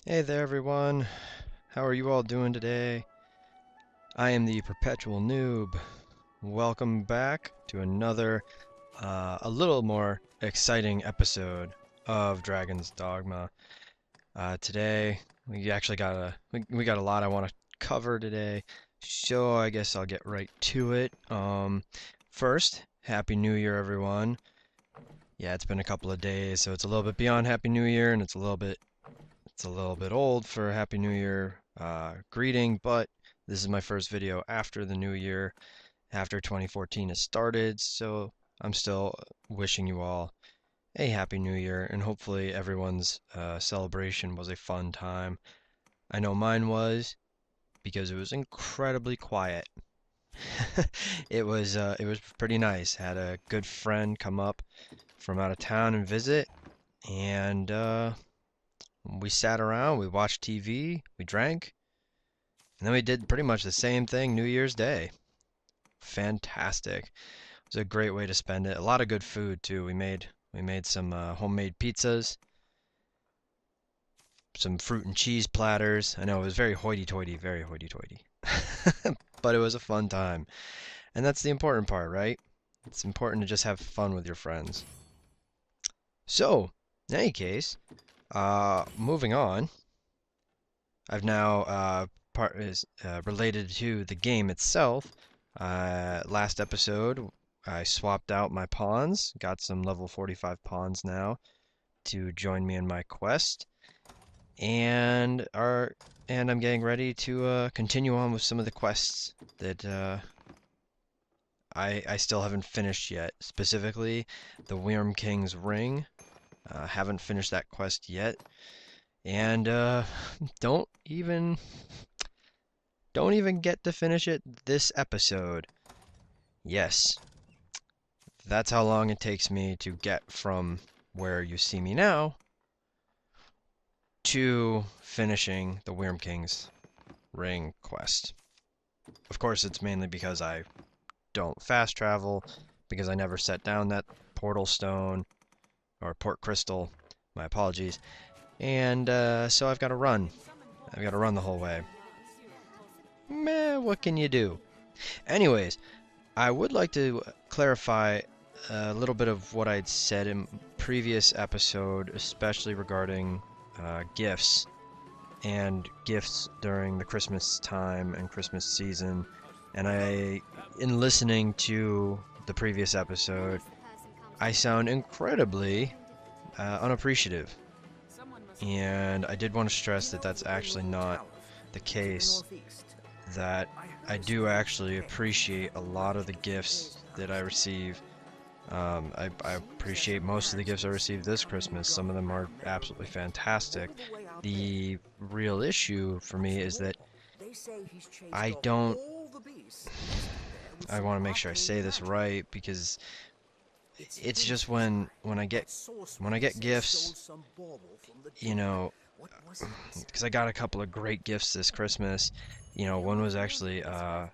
Hey there, everyone. How are you all doing today? I am the Perpetual Noob. Welcome back to another, a little more exciting episode of Dragon's Dogma. Today, we actually got we got a lot I want to cover today, so I guess I'll get right to it. First, Happy New Year, everyone. Yeah, it's been a couple of days, so it's a little bit beyond Happy New Year, and it's a little bit old for a Happy New Year greeting, but this is my first video after the new year, after 2014 has started, so I'm still wishing you all a Happy New Year, and hopefully everyone's celebration was a fun time. I know mine was because it was incredibly quiet. It was pretty nice. Had a good friend come up from out of town and visit, and we sat around, we watched TV, we drank, and then we did pretty much the same thing New Year's Day. Fantastic. It was a great way to spend it. A lot of good food too. We made some homemade pizzas, some fruit and cheese platters. I know it was very hoity-toity, very hoity-toity. But it was a fun time. And that's the important part, right? It's important to just have fun with your friends. So, in any case, moving on, I've now part is related to the game itself. Last episode, I swapped out my pawns, got some level 45 pawns now to join me in my quest, and I'm getting ready to continue on with some of the quests that I still haven't finished yet. Specifically, the Wyrmking's Ring. Haven't finished that quest yet, and don't even don't even get to finish it this episode. Yes, that's how long it takes me to get from where you see me now to finishing the Wyrmking's Ring quest. Of course, it's mainly because I don't fast travel, because I never set down that portal stone, or port crystal, my apologies, and so I've got to run. I've got to run the whole way. Meh, what can you do? Anyways, I would like to clarify a little bit of what I'd said in previous episode, especially regarding gifts and gifts during the Christmas time and Christmas season. And in listening to the previous episode, I sound incredibly unappreciative. And I did want to stress that that's actually not the case, that I do actually appreciate a lot of the gifts that I receive. I appreciate most of the gifts I received this Christmas. Some of them are absolutely fantastic. The real issue for me is that I don't. I want to make sure I say this right because it's just when I get gifts, you know, because I got a couple of great gifts this Christmas. One was actually a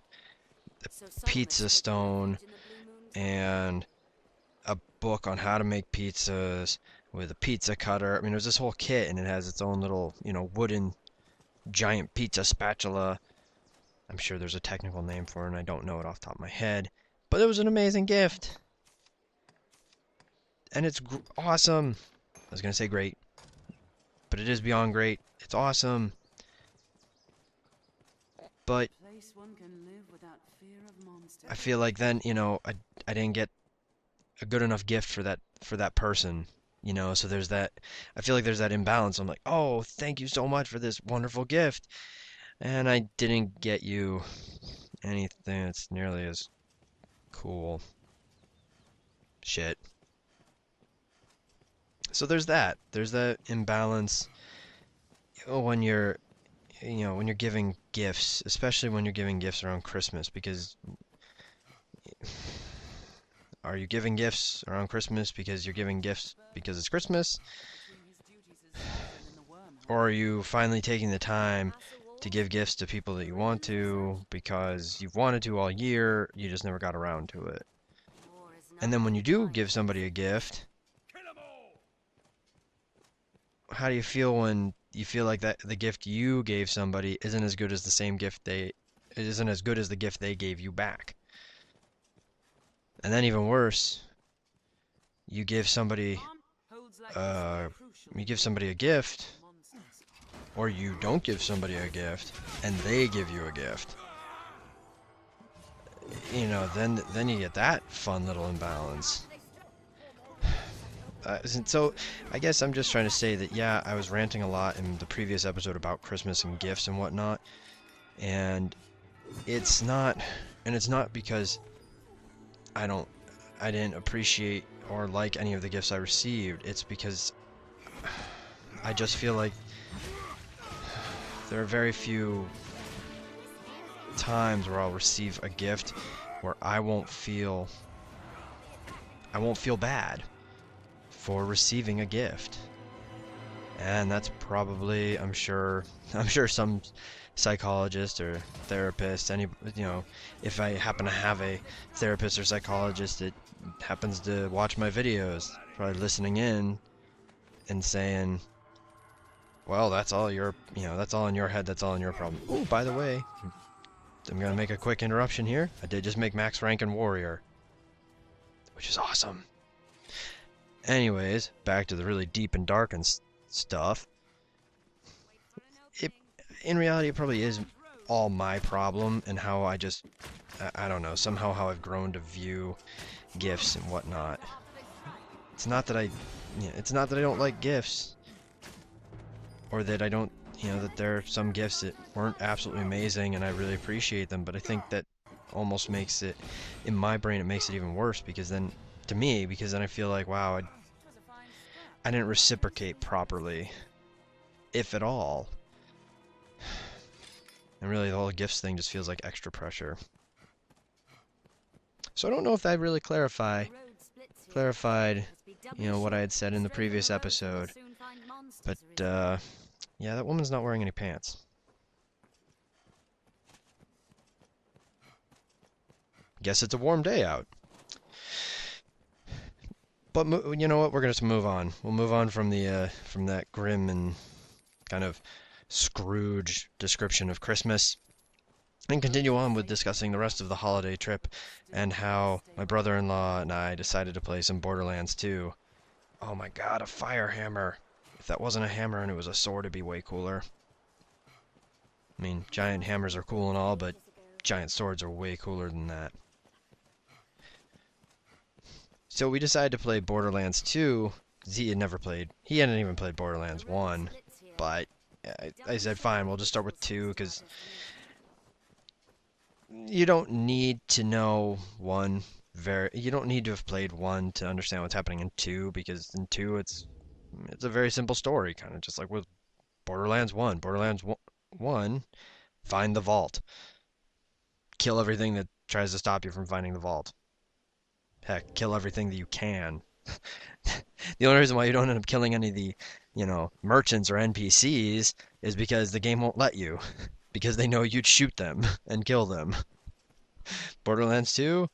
pizza stone and a book on how to make pizzas with a pizza cutter. I mean, there's this whole kit, and it has its own little, wooden giant pizza spatula. I'm sure there's a technical name for it, and I don't know it off the top of my head. But it was an amazing gift, and it's awesome. I was gonna say great, but it is beyond great. It's awesome, but I feel like then, I didn't get a good enough gift for that person. So there's that. I feel like there's that imbalance. I'm like, oh, thank you so much for this wonderful gift, and I didn't get you anything that's nearly as cool. Shit. So there's that. There's that imbalance when you're giving gifts, especially when you're giving gifts around Christmas, because are you giving gifts around Christmas because you're giving gifts because it's Christmas? Or are you finally taking the time to give gifts to people that you want to because you've wanted to all year, you just never got around to it? And then when you do give somebody a gift, how do you feel when, you feel like that the gift you gave somebody isn't as good as the same gift they isn't as good as the gift they gave you back. And then even worse, you give somebody uh you give somebody a gift, or you don't give somebody a gift and they give you a gift. You know, then you get that fun little imbalance. So I guess I'm just trying to say that, yeah, I was ranting a lot in the previous episode about Christmas and gifts and whatnot, and it's not because I didn't appreciate or like any of the gifts I received. It's because I just feel like there are very few times where I'll receive a gift where I won't feel bad for receiving a gift. And that's probably, I'm sure some psychologist or therapist, if I happen to have a therapist or psychologist that happens to watch my videos, probably listening in and saying, well, that's all that's all in your head, that's all in your problem. Oh, by the way, I'm gonna make a quick interruption here. I did just make max rank in warrior, which is awesome. Anyways, back to the really deep and dark and stuff. In reality, it probably is all my problem and how I don't know, somehow how I've grown to view gifts and whatnot. It's not that I don't like gifts, or that I don't, that there are some gifts that weren't absolutely amazing and I really appreciate them, but I think that almost makes it, in my brain, it makes it even worse, because then I feel like, wow, I didn't reciprocate properly, if at all. And really, the whole gifts thing just feels like extra pressure. So I don't know if that really clarified, what I had said in the previous episode. But, yeah, that woman's not wearing any pants. Guess it's a warm day out. But you know what? We're going to move on. We'll move on from from that grim and kind of Scrooge description of Christmas, and continue on with discussing the rest of the holiday trip and how my brother-in-law and I decided to play some Borderlands 2. Oh my god, a fire hammer! If that wasn't a hammer and it was a sword, it'd be way cooler. I mean, giant hammers are cool and all, but giant swords are way cooler than that. So we decided to play Borderlands 2, because he hadn't even played Borderlands 1, but I said, fine, we'll just start with 2, because you don't need to know 1 you don't need to have played 1 to understand what's happening in 2, because in 2 it's a very simple story, kind of just like with Borderlands 1. Borderlands 1, find the vault. Kill everything that tries to stop you from finding the vault. Heck, kill everything that you can. The only reason why you don't end up killing any of the, merchants or NPCs is because the game won't let you. Because they know you'd shoot them and kill them. Borderlands 2,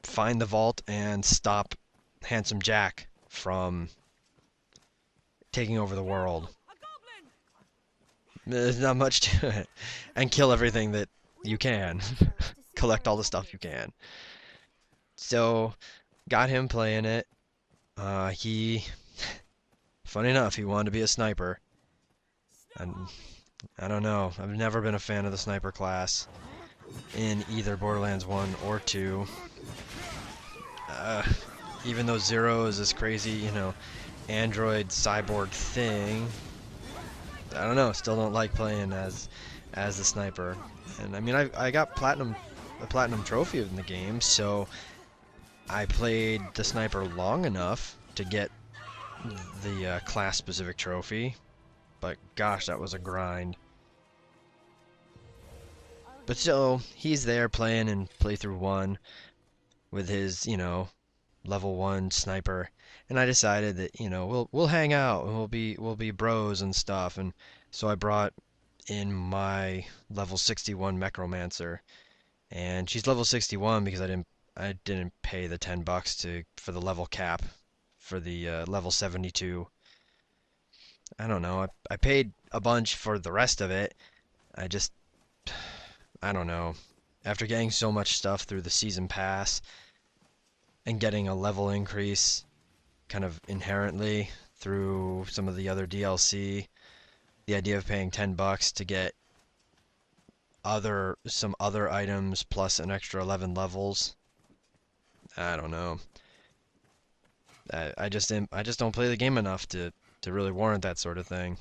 find the vault and stop Handsome Jack from taking over the world. There's not much to it. And kill everything that you can. Collect all the stuff you can. So, got him playing it. Funny enough, he wanted to be a sniper. And I don't know, I've never been a fan of the sniper class in either Borderlands 1 or 2. Even though Zero is this crazy, android cyborg thing, I don't know, still don't like playing as the sniper. And I mean, I got the platinum trophy in the game, so I played the sniper long enough to get the class-specific trophy, but gosh, that was a grind. But still, he's there playing in playthrough 1 with his, level 1 sniper, and I decided that, we'll hang out and we'll be bros and stuff, and so I brought in my level 61 Necromancer, and she's level 61 because I didn't pay the $10 for the level cap for the level 72 I don't know. I paid a bunch for the rest of it. I just, I don't know. After getting so much stuff through the season pass and getting a level increase kind of inherently through some of the other DLC, the idea of paying $10 to get some other items plus an extra 11 levels, I don't know. I just don't play the game enough to really warrant that sort of thing.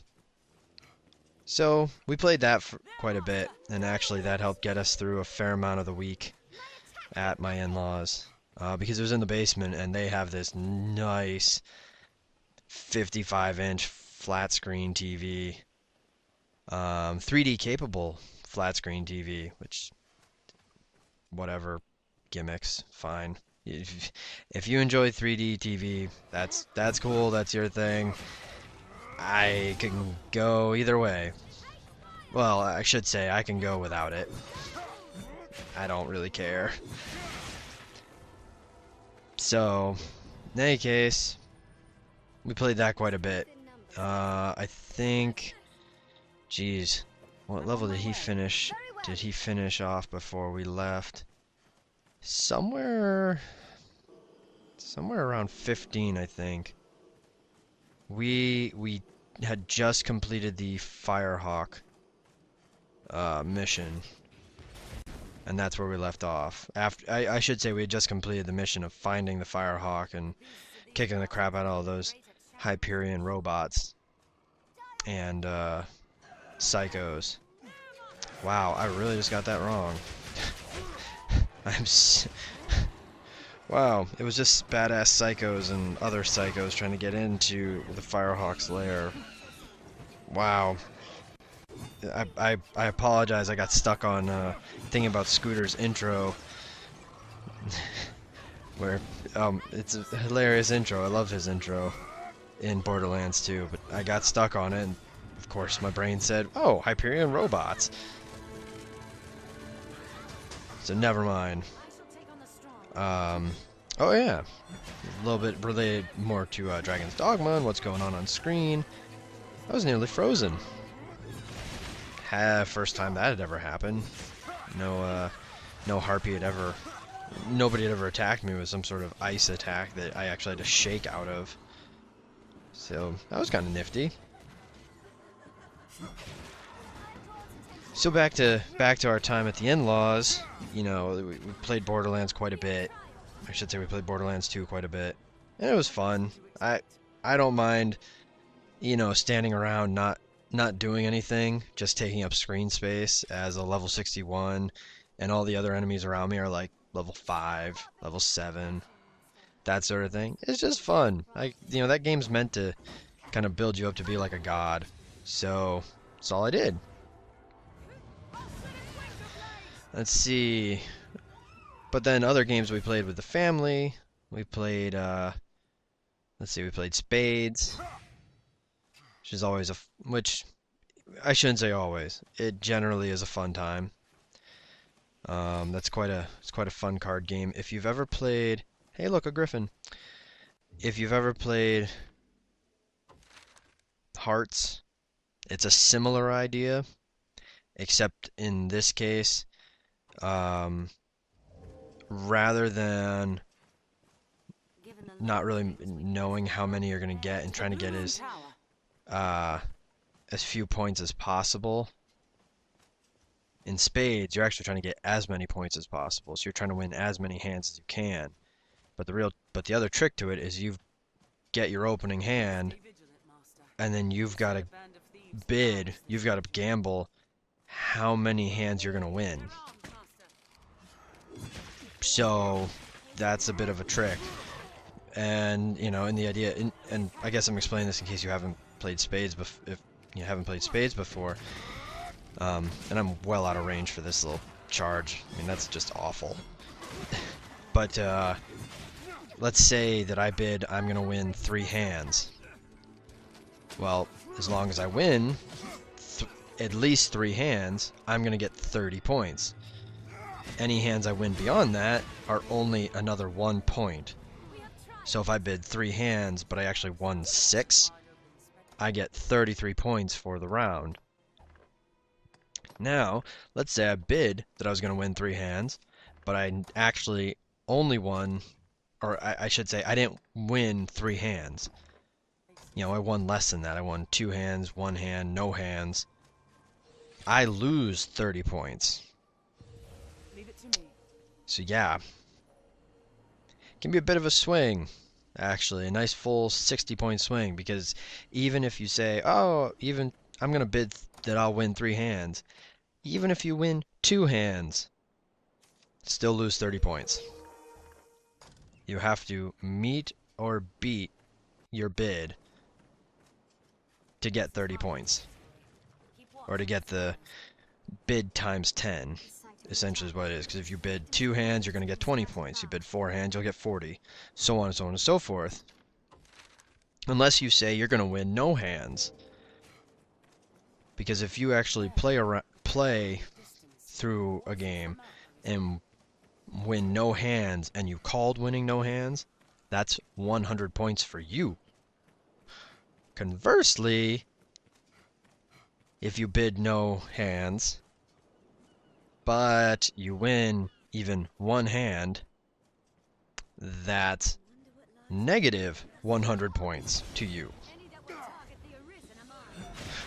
So we played that for quite a bit, and actually that helped get us through a fair amount of the week at my in-laws, because it was in the basement and they have this nice 55-inch flat screen TV, 3D capable flat screen TV, which whatever, gimmicks, fine. If you enjoy 3D TV, that's cool, that's your thing. I can go either way. Well, I should say I can go without it. I don't really care. So, in any case, we played that quite a bit. I think, geez, what level did he finish? Did he finish off before we left? Somewhere around 15, I think. We had just completed the Firehawk mission, and that's where we left off. After I should say we had just completed the mission of finding the Firehawk and kicking the crap out of all those Hyperion robots and psychos. Wow, I really just got that wrong. Wow, it was just badass psychos and other psychos trying to get into the Firehawk's lair. Wow. I apologize, I got stuck on thinking about Scooter's intro. Where, it's a hilarious intro, I love his intro in Borderlands 2, but I got stuck on it, and of course my brain said, oh, Hyperion Robots. So never mind. Oh yeah, a little bit related more to Dragon's Dogma and what's going on screen. I was nearly frozen. First time that had ever happened. No harpy had ever, nobody had ever attacked me with some sort of ice attack that I actually had to shake out of. So that was kind of nifty. So back to our time at the in-laws. You know, we played Borderlands quite a bit. I should say we played Borderlands 2 quite a bit, and it was fun. I don't mind, you know, standing around not doing anything, just taking up screen space as a level 61, and all the other enemies around me are like level 5, level 7, that sort of thing. It's just fun. You know, that game's meant to kind of build you up to be like a god. So that's all I did. Let's see. But then other games we played with the family. We played, let's see, we played Spades, which is always which I shouldn't say always. It generally is a fun time. It's quite a fun card game. If you've ever played, hey, look, a griffin. If you've ever played Hearts, it's a similar idea, except in this case, rather than not really knowing how many you're going to get and trying to get as few points as possible, in Spades you're actually trying to get as many points as possible. So you're trying to win as many hands as you can. But the other trick to it is you get your opening hand, and then you've got to bid, you've got to gamble how many hands you're going to win. So that's a bit of a trick. And, you know, in the idea, and I guess I'm explaining this in case you haven't played Spades, if you haven't played Spades before, and I'm well out of range for this little charge. I mean, that's just awful. But, let's say that I bid I'm going to win 3 hands. Well, as long as I win at least 3 hands, I'm going to get 30 points. Any hands I win beyond that are only another 1 point. So if I bid 3 hands, but I actually won 6, I get 33 points for the round. Now, let's say I bid that I was going to win 3 hands, but I actually only won, or I should say, I didn't win 3 hands. You know, I won less than that. I won 2 hands, 1 hand, no hands. I lose 30 points. So yeah, it can be a bit of a swing, actually, a nice full 60-point swing, because even if you say, oh, even I'm going to bid that I'll win 3 hands, even if you win 2 hands, still lose 30 points. You have to meet or beat your bid to get 30 points, or to get the bid times 10, essentially is what it is. Because if you bid 2 hands, you're going to get 20 points. You bid 4 hands, you'll get 40. So on and so on and so forth. Unless you say you're going to win no hands. Because if you actually play through a game and win no hands, and you called winning no hands, that's 100 points for you. Conversely, if you bid no hands, but you win even 1 hand, that's negative 100 points to you.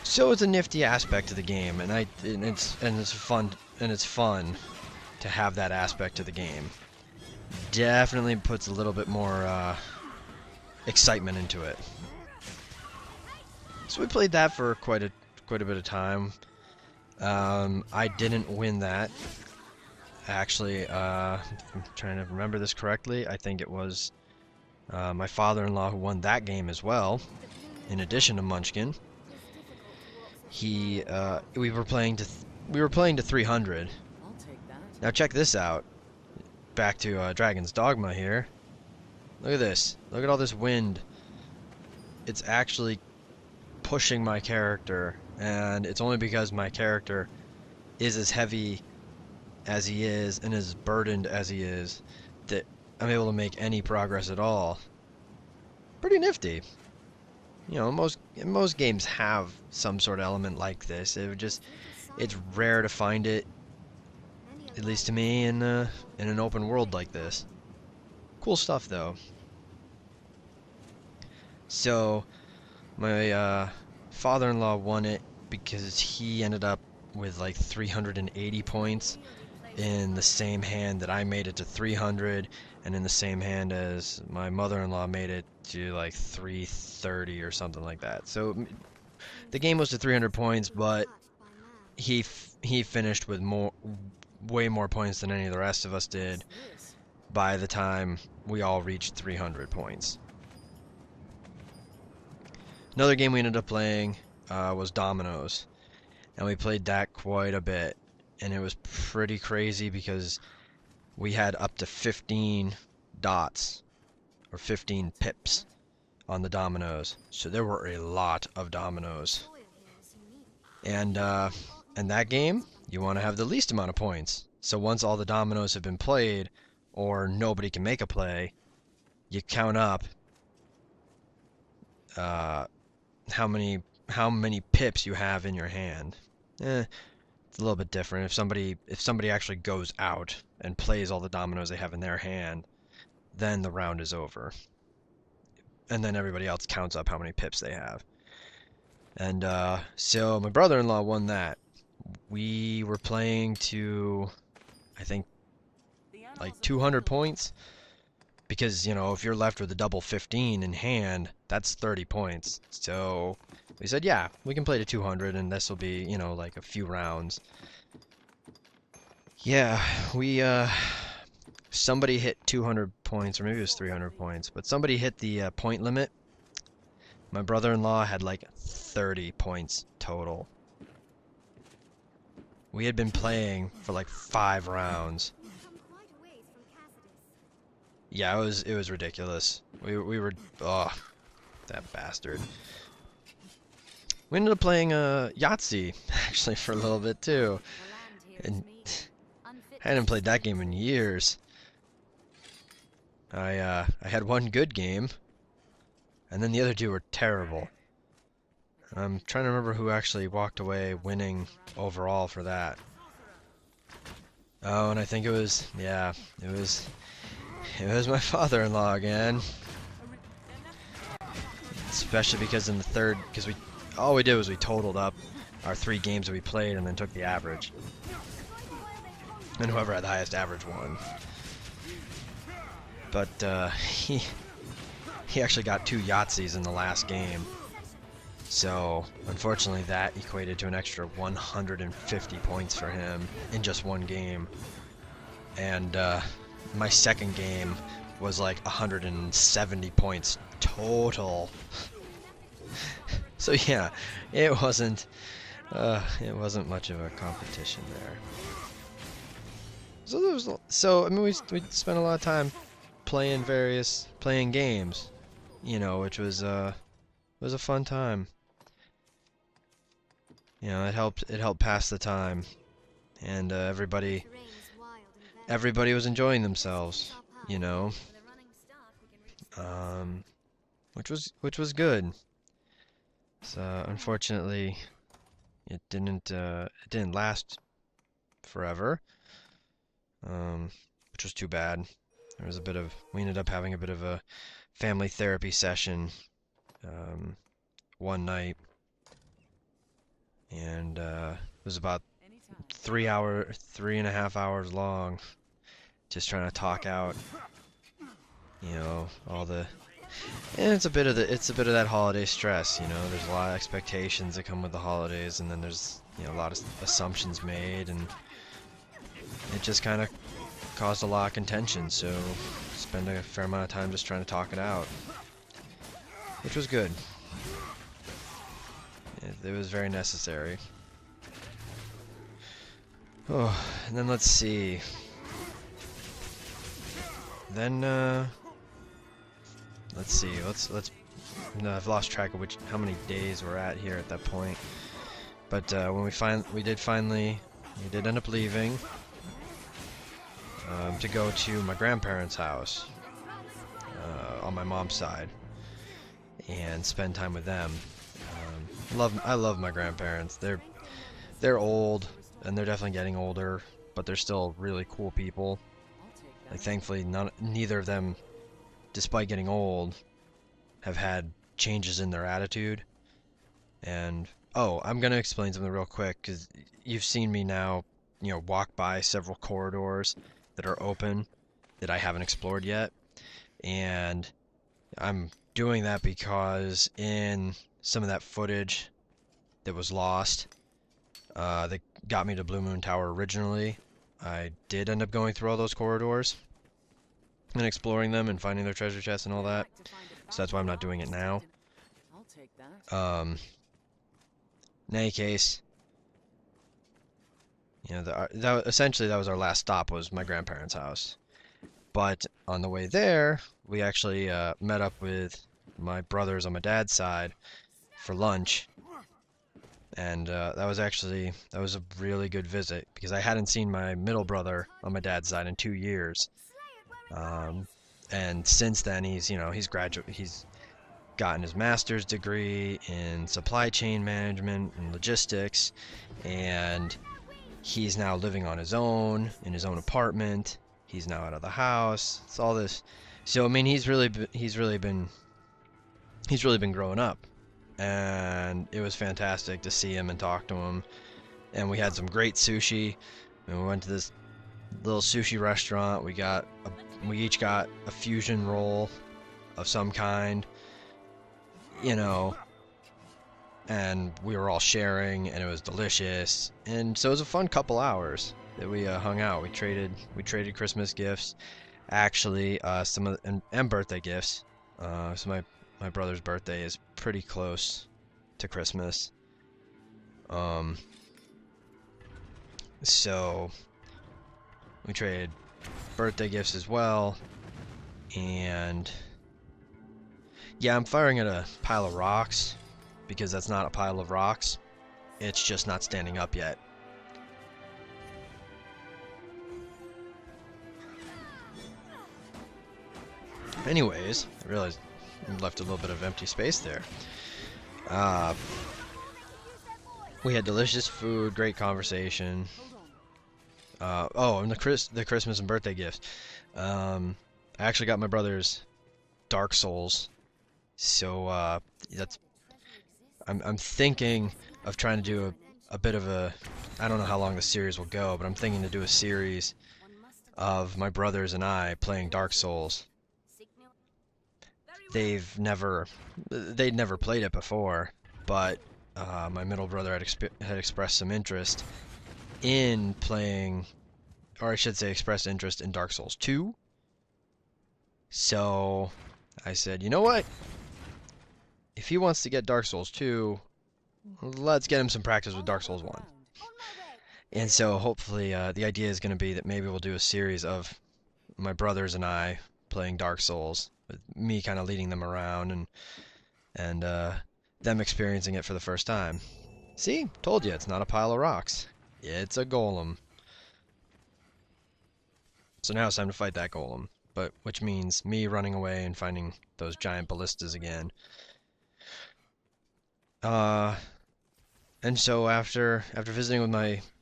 So it's a nifty aspect of the game, and it's fun to have that aspect of the game. Definitely puts a little bit more excitement into it. So we played that for quite a bit of time. I didn't win that. Actually, if I'm trying to remember this correctly, I think it was my father-in-law who won that game as well. In addition to Munchkin, we were playing to 300. Now check this out. Back to Dragon's Dogma here. Look at this. Look at all this wind. It's actually pushing my character, and it's only because my character is as heavy as he is and as burdened as he is that I'm able to make any progress at all. Pretty nifty. You know, most games have some sort of element like this. It's rare to find it, at least to me, in an open world like this. Cool stuff though. So my father-in-law won it because he ended up with like 380 points in the same hand that I made it to 300, and in the same hand as my mother-in-law made it to like 330 or something like that. So the game was to 300 points, but he finished with way more points than any of the rest of us did by the time we all reached 300 points. Another game we ended up playing was Dominoes, and we played that quite a bit, and it was pretty crazy because we had up to 15 dots or 15 pips on the dominoes, so there were a lot of dominoes. And in that game, you want to have the least amount of points. So once all the dominoes have been played, or nobody can make a play, you count up how many pips you have in your hand. It's a little bit different. If somebody actually goes out and plays all the dominoes they have in their hand, then the round is over. And then everybody else counts up how many pips they have. And so my brother-in-law won that. We were playing to, I think, like 200 points. Because, you know, if you're left with a double 15 in hand, that's 30 points. So we said, yeah, we can play to 200, and this will be, you know, like a few rounds. Yeah, somebody hit 200 points, or maybe it was 300 points, but somebody hit the point limit. My brother-in-law had like 30 points total. We had been playing for like 5 rounds. Yeah, it was ridiculous. We were, oh, that bastard. We ended up playing Yahtzee actually for a little bit too, and I hadn't played that game in years. I had one good game, and then the other two were terrible. I'm trying to remember who actually walked away winning overall for that. Oh, and I think it was, yeah, it was my father-in-law again. Especially because in the third, because all we did was we totaled up our 3 games that we played and then took the average. And whoever had the highest average won. But he actually got 2 Yahtzees in the last game. So unfortunately that equated to an extra 150 points for him in just 1 game. And my second game was like 170 points total. So yeah, it wasn't much of a competition there. So I mean we spent a lot of time playing games, you know, which was a fun time. You know, it helped pass the time, and everybody was enjoying themselves, you know, which was good. So unfortunately, it didn't last forever, which was too bad. We ended up having a bit of a family therapy session one night, and it was about 3.5 hours long, just trying to talk out, you know, and it's a bit of that holiday stress, you know. There's a lot of expectations that come with the holidays, and then there's, you know, a lot of assumptions made, and it just kind of caused a lot of contention. So spend a fair amount of time just trying to talk it out, which was good. It was very necessary. Oh, and then let's see. Then let's see. No, I've lost track of how many days we're at here at that point. But when we did end up leaving to go to my grandparents' house on my mom's side and spend time with them. I love my grandparents. They're old, and they're definitely getting older, but they're still really cool people. Like, thankfully, neither of them, despite getting old, have had changes in their attitude. And oh, I'm gonna explain something real quick, because you've seen me now, you know, walk by several corridors that are open that I haven't explored yet, and I'm doing that because in some of that footage that was lost, that got me to Bluemoon Tower originally, I did end up going through all those corridors and exploring them and finding their treasure chests and all that. So that's why I'm not doing it now. In any case, you know, essentially that was our last stop, was my grandparents' house. But on the way there, we actually met up with my brothers on my dad's side for lunch. And that was a really good visit, because I hadn't seen my middle brother on my dad's side in 2 years. And since then, he's gotten his master's degree in supply chain management and logistics, and he's now living on his own in his own apartment. He's now out of the house. It's all this. So I mean, he's really been growing up, and it was fantastic to see him and talk to him. And we had some great sushi, and we went to this little sushi restaurant. We each got a fusion roll of some kind, you know, and we were all sharing, and it was delicious. And so it was a fun couple hours that we hung out. We traded Christmas gifts, actually, and birthday gifts. So my brother's birthday is pretty close to Christmas. So we traded birthday gifts as well. And yeah, I'm firing at a pile of rocks, because that's not a pile of rocks. It's just not standing up yet. Anyways, I realized I left a little bit of empty space there. We had delicious food, great conversation. Oh, and the Christmas and birthday gifts. I actually got my brother's Dark Souls, so that's I'm thinking of trying to do a bit of a, I don't know how long the series will go, but I'm thinking to do a series of my brothers and I playing Dark Souls. They'd never played it before, but my middle brother had expressed some interest in playing, or I should say expressed interest in Dark Souls 2. So I said, you know what? If he wants to get Dark Souls 2, let's get him some practice with Dark Souls 1. And so hopefully the idea is going to be that maybe we'll do a series of my brothers and I playing Dark Souls, with me kind of leading them around and them experiencing it for the first time. See? Told you, it's not a pile of rocks. It's a golem. So now it's time to fight that golem, but which means me running away and finding those giant ballistas again. And so after visiting with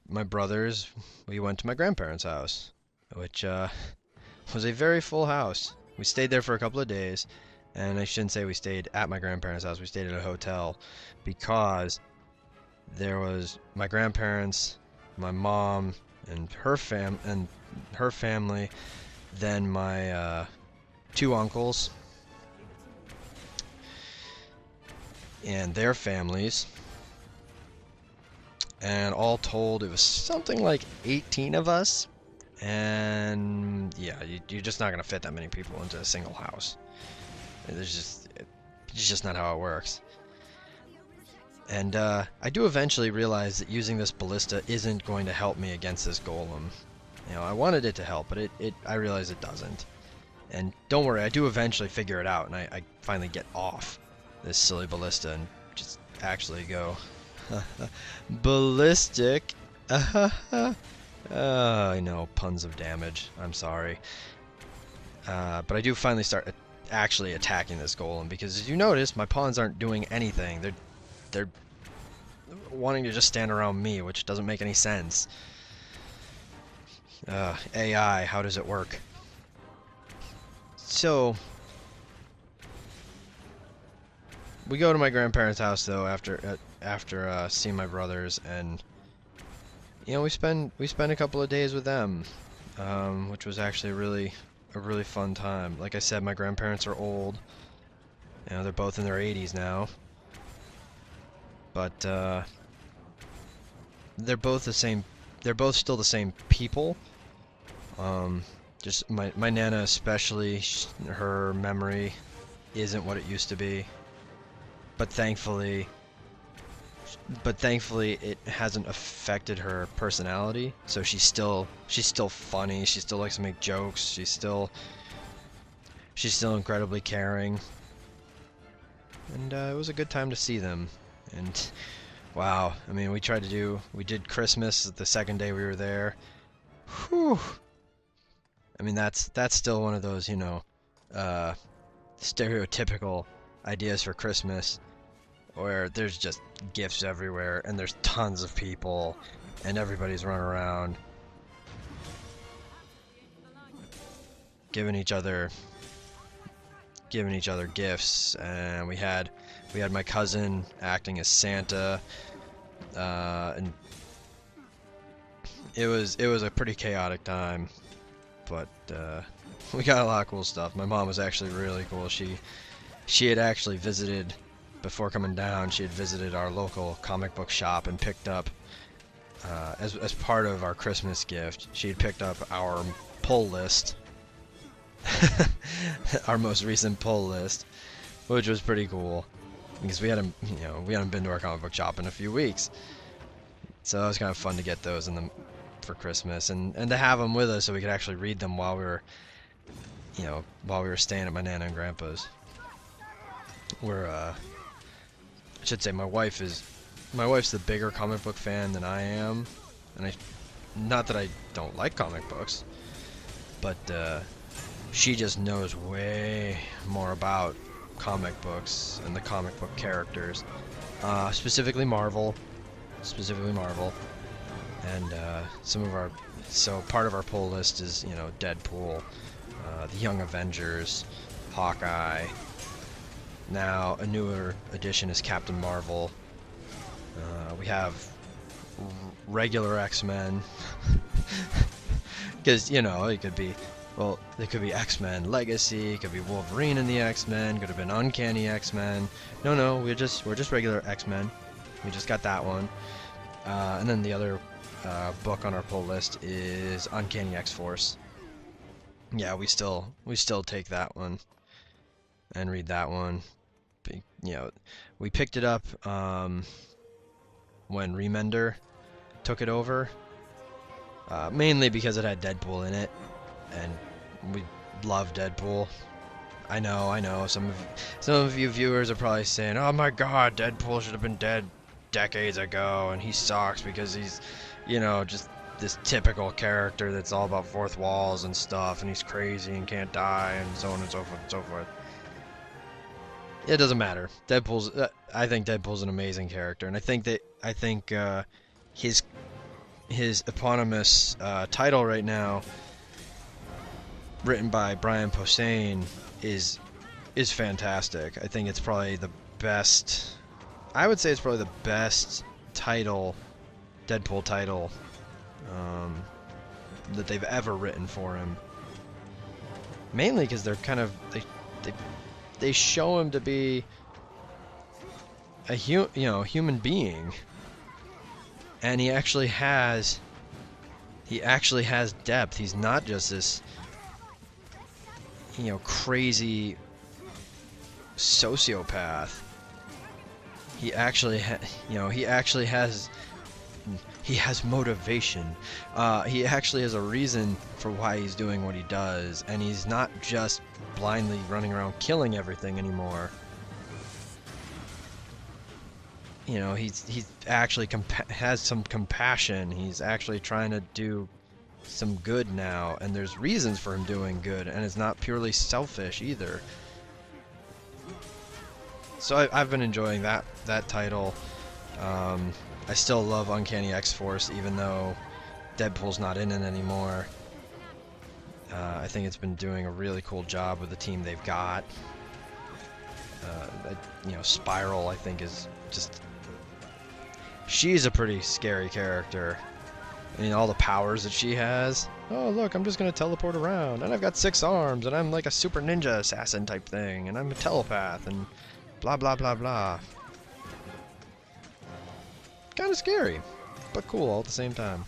my brothers, we went to my grandparents' house, which was a very full house. We stayed there for a couple of days, and I shouldn't say we stayed at my grandparents' house. We stayed at a hotel because there was my grandparents, my mom, and her family, then my 2 uncles and their families. And all told, it was something like 18 of us. And yeah, you're just not gonna fit that many people into a single house. It's just not how it works. And I do eventually realize that using this ballista isn't going to help me against this golem. You know, I wanted it to help, but I realize it doesn't. And don't worry, I do eventually figure it out, and I finally get off this silly ballista and just actually go ballistic. I know, puns of damage. I'm sorry. But I do finally start actually attacking this golem, because as you notice, my pawns aren't doing anything. They're wanting to just stand around me, which doesn't make any sense. AI, how does it work? So we go to my grandparents' house though after seeing my brothers, and you know, we spend a couple of days with them, which was actually a really fun time. Like I said, my grandparents are old. You know, they're both in their 80s now. But they're both the same. They're both still the same people. Just my Nana especially, her memory isn't what it used to be. But thankfully it hasn't affected her personality. So she's still funny. She still likes to make jokes. She's still incredibly caring. And it was a good time to see them. And wow, I mean, we did Christmas the second day we were there. Whew. I mean, that's still one of those, you know, stereotypical ideas for Christmas, where there's just gifts everywhere and there's tons of people and everybody's running around giving each other gifts. And we had my cousin acting as Santa, and it was a pretty chaotic time, but we got a lot of cool stuff. My mom was actually really cool. She had actually visited, before coming down, she had visited our local comic book shop and picked up, as part of our Christmas gift, she had picked up our pull list, our most recent pull list, which was pretty cool, because we hadn't been to our comic book shop in a few weeks, so it was kind of fun to get those for Christmas, and to have them with us so we could actually read them while we were staying at my Nana and Grandpa's. I should say my wife's the bigger comic book fan than I am, and not that I don't like comic books, but she just knows way more about comic books and the comic book characters, specifically Marvel. specifically Marvel. And so part of our pull list is, you know, Deadpool, the Young Avengers, Hawkeye. Now a newer addition is Captain Marvel. We have regular X-Men, because, you know, it could be, well, it could be X-Men Legacy, it could be Wolverine in the X-Men, could have been Uncanny X-Men. No, we're just regular X-Men. We just got that one. And then the other book on our pull list is Uncanny X-Force. Yeah, we still take that one and read that one. You know, we picked it up when Remender took it over, mainly because it had Deadpool in it, and we love Deadpool. I know. Some of you viewers are probably saying, "Oh my God, Deadpool should have been dead decades ago, and he sucks because he's, you know, just this typical character that's all about fourth walls and stuff, and he's crazy and can't die, and so on and so forth and so forth." It doesn't matter. I think Deadpool's an amazing character, and I think his eponymous title right now, written by Brian Posehn, is fantastic. I think it's probably the best. I would say it's probably the best title, Deadpool title, that they've ever written for him. Mainly because they're kind of they show him to be a human being, and he actually has depth. He's not just this, you know, crazy sociopath. He actually has motivation. He actually has a reason for why he's doing what he does, and he's not just blindly running around killing everything anymore. You know, he's actually has some compassion. He's actually trying to do some good now, and there's reasons for him doing good, and it's not purely selfish either. So I've been enjoying that title. I still love Uncanny X-Force, even though Deadpool's not in it anymore. I think it's been doing a really cool job with the team they've got. You know, Spiral, I think, is just... She's a pretty scary character. I mean, all the powers that she has. Oh, look, I'm just going to teleport around, and I've got 6 arms, and I'm like a super ninja assassin type thing, and I'm a telepath, and blah, blah, blah, blah. Kind of scary, but cool all at the same time.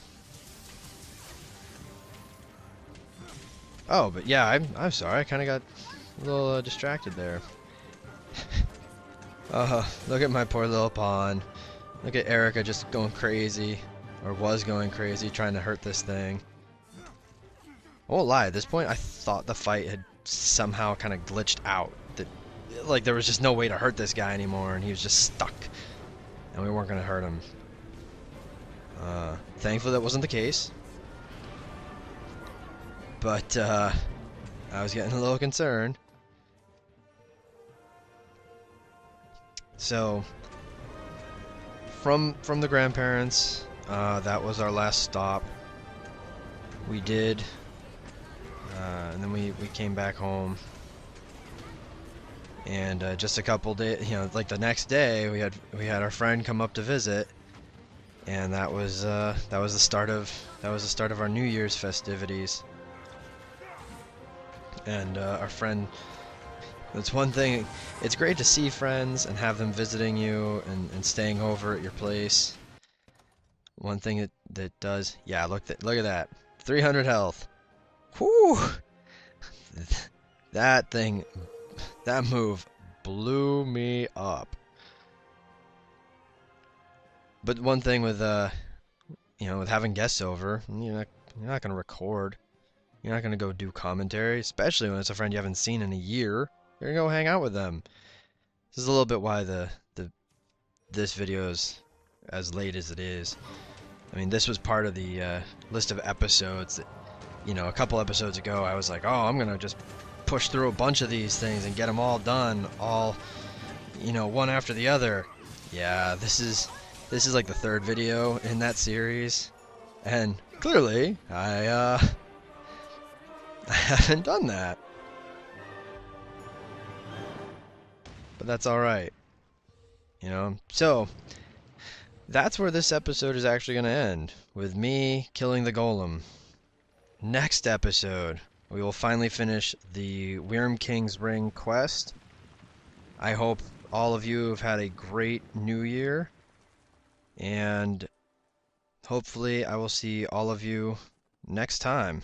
Oh, but yeah, I'm sorry, I kind of got a little distracted there. Look at my poor little pawn. Look at Erica just going crazy, or was going crazy, trying to hurt this thing. I won't lie, at this point I thought the fight had somehow kind of glitched out. That, like, there was just no way to hurt this guy anymore, and he was just stuck. And we weren't going to hurt him. Thankfully that wasn't the case. But, I was getting a little concerned. So, from the grandparents, that was our last stop. We did, and then we came back home. And just a couple days, you know, like the next day, we had our friend come up to visit, and that was the start of our New Year's festivities. And our friend, that's one thing, it's great to see friends and have them visiting you and staying over at your place. One thing that does, yeah, look at that, 300 health. Whew! That move blew me up. But one thing with you know, with having guests over, you're not gonna record. You're not gonna go do commentary, especially when it's a friend you haven't seen in a year. You're gonna go hang out with them. This is a little bit why this video is as late as it is. I mean, this was part of the list of episodes that, you know, a couple episodes ago I was like, oh, I'm gonna just push through a bunch of these things and get them all done, all, you know, one after the other. Yeah, this is This is like the third video in that series, and clearly I haven't done that. But that's alright, you know? So, that's where this episode is actually going to end, with me killing the golem. Next episode, we will finally finish the Wyrmking's Ring quest. I hope all of you have had a great new year, and hopefully I will see all of you next time.